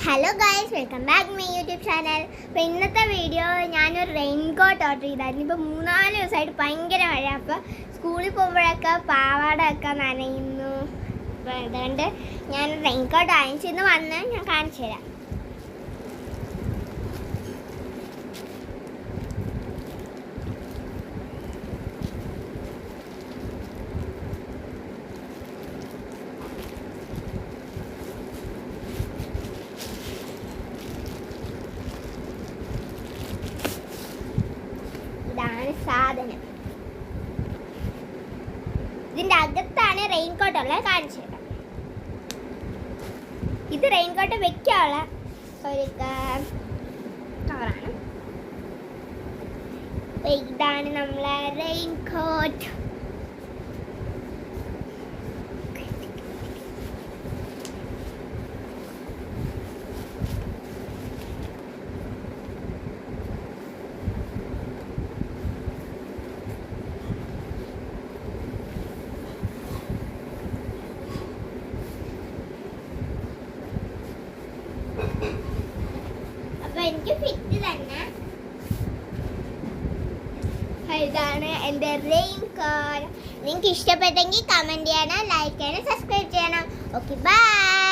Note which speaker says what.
Speaker 1: Hello guys, welcome back my YouTube channel. അപ്പോൾ ഇന്നത്തെ video ഞാനൊരു റെയിൻകോട്ട് ഓർഡർ ചെയ്തായിരുന്നു. ഇപ്പോൾ 3-4 ദിവസമായിട്ട് ഭയങ്കര മഴ. അപ്പോൾ സ്കൂളിൽ പോകുമ്പോഴൊക്കെ പാവാടൊക്കെ നനയുന്നു. അപ്പോൾ അതുകൊണ്ട് ഞാനൊരു റെയിൻകോട്ട് വാങ്ങിച്ചിന്ന് വന്ന് ഞാൻ കാണിച്ചു തരാം. ഇതാണ് സാധനം. ഇതിൻ്റെ അകത്താണ് റെയിൻകോട്ട് ഉള്ളത്. കാണിച്ചു തരാം. ഇത് റെയിൻകോട്ട് വെക്കാനുള്ള ഒരു കവറാണ്. ഇതാണ് നമ്മളെ റെയിൻകോട്ട്. അപ്പൊ എനിക്ക് ഫിറ്റ് തന്നെ. ഇതാണ് എൻ്റെ റെയിൻകോട്ട്. നിങ്ങൾക്ക് ഇഷ്ടപ്പെട്ടെങ്കിൽ കമൻറ്റ് ചെയ്യണം, ലൈക്ക് ചെയ്യണം, സബ്സ്ക്രൈബ് ചെയ്യണം. Okay, by.